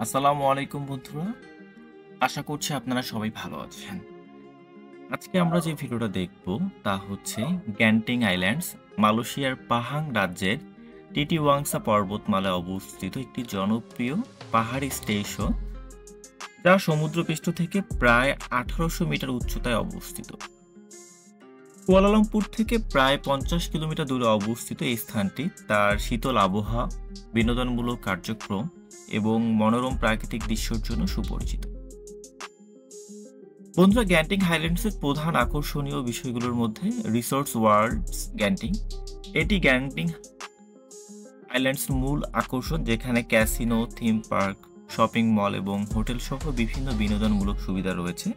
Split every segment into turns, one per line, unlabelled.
আসসালামু আলাইকুম বন্ধুরা। আশা করছি আপনারা সবাই ভালো আছেন। আজকে আমরা যে ভিডিওটা দেখব তা হচ্ছে গ্যান্টিং আইল্যান্ডস, মালয়েশিয়ার পাহাং রাজ্যের টিটিওয়াংসা পর্বতমালায় অবস্থিত একটি জনপ্রিয় পাহাড়ি স্টেশন, যা সমুদ্রপৃষ্ঠ থেকে প্রায় 1800 মিটার উচ্চতায় অবস্থিত। কুয়ালালামপুর থেকে প্রায় 50 কিলোমিটার দূরে অবস্থিত এই স্থানটি তার শীতল আবহাওয়া, বিনোদনমূলক কার্যক্রম এবং মনোরম প্রাকৃতিক দৃশ্যের জন্য সুপরিচিত। বন্ধুরা, গ্যান্টিং হাইল্যান্ডসের প্রধান আকর্ষণীয় বিষয়গুলোর মধ্যে রিসোর্টস ওয়ার্ল্ডস গ্যান্টিং। এটি গ্যান্টিং হাইল্যান্ডস মূল আকর্ষণ, যেখানে casino, theme park, shopping mall এবং হোটেল সহ বিভিন্ন বিনোদনমূলক সুবিধা রয়েছে।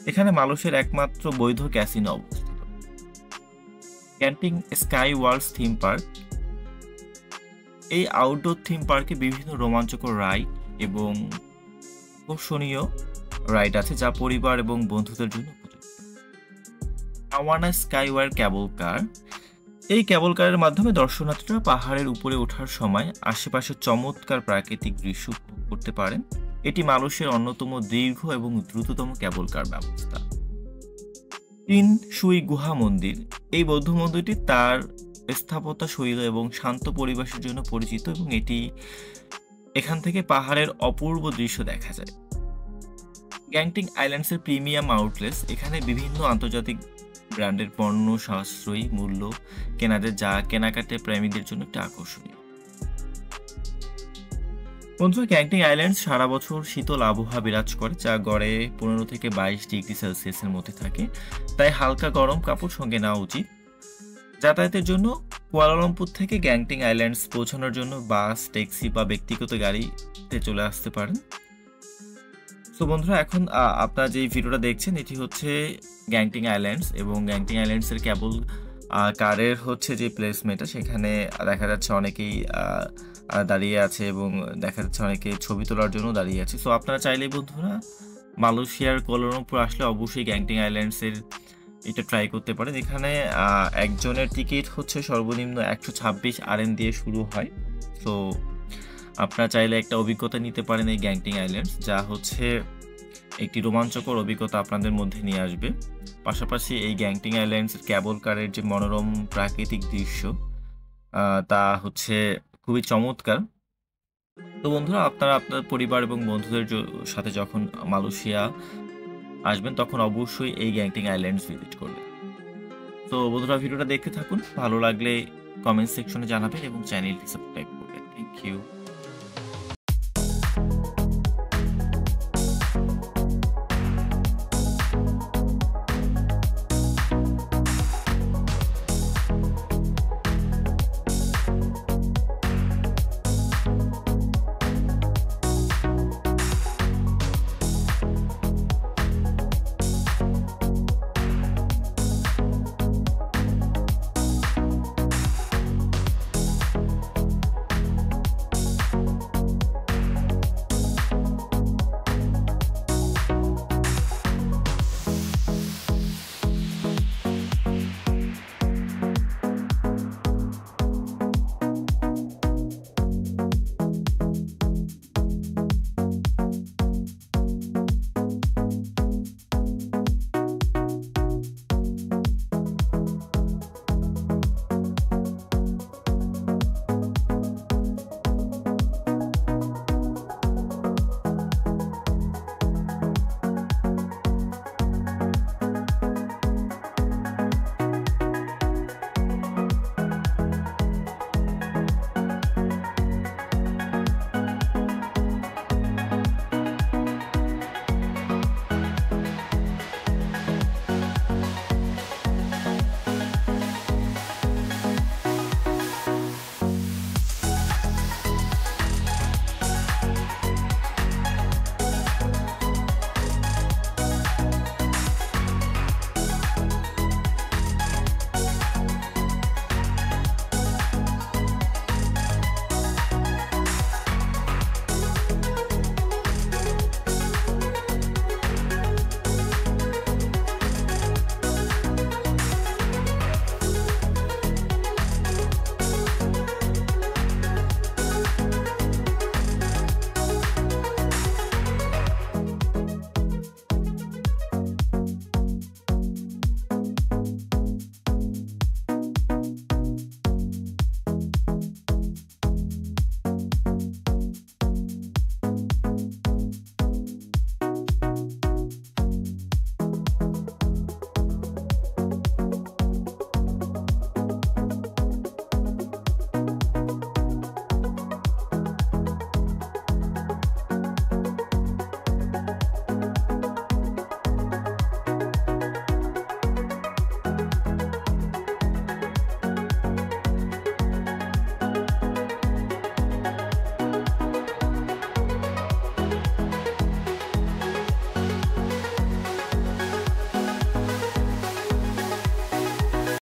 এখানে মালয়েশিয়ার একমাত্র বৈধ ক্যাসিনো অবস্থিত। Genting Sky Worlds theme park, এই আউটডোর থিম পার্কে বিভিন্ন রোমাঞ্চকর রাইড এবং আকর্ষণীয় রাইড আছে, যা পরিবার এবং বন্ধুদের জন্য উপযুক্ত। আওয়ানা স্কাইওয়ার ক্যাবল কার, এই ক্যাবল কারের মাধ্যমে দর্শনার্থীরা পাহাড়ের উপরে ওঠার সময় আশেপাশে চমৎকার প্রাকৃতিক দৃশ্য উপভোগ করতে পারেন। এটি মালয়েশিয়ার অন্যতম দীর্ঘ এবং দ্রুততম ক্যাবল কার ব্যবস্থা। তিন সুই গুহা মন্দির, এই বৌদ্ধ মন্দিরটি তার স্থাপত্য শৈলী এবং শান্ত পরিবেশের জন্য পরিচিত এবং এখান থেকে পাহাড়ের অপূর্ব দৃশ্য দেখা যায়। গ্যান্টিং আইল্যান্ডসের প্রিমিয়াম আউটলেটস, এখানে বিভিন্ন আন্তর্জাতিক ব্র্যান্ডের পণ্য সাশ্রয়ী মূল্য কেনা যায়, যা কেনাকাটা প্রেমীদের জন্য একটা আকর্ষণীয়। বন্ধুরা, গ্যান্টিং আইল্যান্ডস সারা বছর শীতল আবহাওয়া বিরাজ করে, যা গড়ে 15 থেকে 22 ডিগ্রি সেলসিয়াসের মধ্যে থাকে, তাই হালকা গরম কাপড় সঙ্গে নেওয়া উচিত। যাতায়াতের জন্য কুয়ালালামপুর থেকে গ্যান্টিং আইল্যান্ডস পৌঁছানোর জন্য বাস, ট্যাক্সি বা ব্যক্তিগত গাড়িতে চলে আসতে পারেন। তো বন্ধুরা, এখন আপনারা যে ভিডিওটা দেখছেন এটি হচ্ছে গ্যান্টিং আইল্যান্ডস, এবং গ্যান্টিং আইল্যান্ডসের কেবল কারের হচ্ছে যে প্লেসমেন্টটা, সেখানে দেখা যাচ্ছে অনেকেই দাঁড়িয়ে আছে এবং দেখা যাচ্ছে অনেকে ছবি তোলার জন্য দাঁড়িয়ে আছে। সো আপনারা চাইলে বন্ধুরা মালয়েশিয়ার কুয়ালালামপুর আসলে অবশ্যই গ্যান্টিং আইল্যান্ডসের এটা ট্রাই করতে পারেন। এখানে একজনের টিকিট হচ্ছে সর্বনিম্ন 126 আরএন দিয়ে শুরু হয়। সো আপনারা চাইলে একটা অভিজ্ঞতা নিতে পারেন এই গ্যান্টিং আইল্যান্ডস, যা হচ্ছে একটি রোমাঞ্চকর অভিজ্ঞতা আপনাদের মধ্যে নিয়ে আসবে। পাশাপাশি এই গ্যান্টিং আইল্যান্ডসের ক্যাবল কারের যে মনোরম প্রাকৃতিক দৃশ্য, তা হচ্ছে খুবই চমৎকার। তো বন্ধুরা, আপনারা আপনার পরিবার এবং বন্ধুদের সাথে যখন মালয়েশিয়া আসবেন তখন অবশ্যই এই গ্যান্টিং আইল্যান্ডস ভিজিট করবেন। তো বন্ধুরা, ভিডিওটা দেখতে থাকুন, ভালো লাগলে কমেন্ট সেকশনে জানাবেন এবং চ্যানেলটি সাবস্ক্রাইব করবেন। Thank you.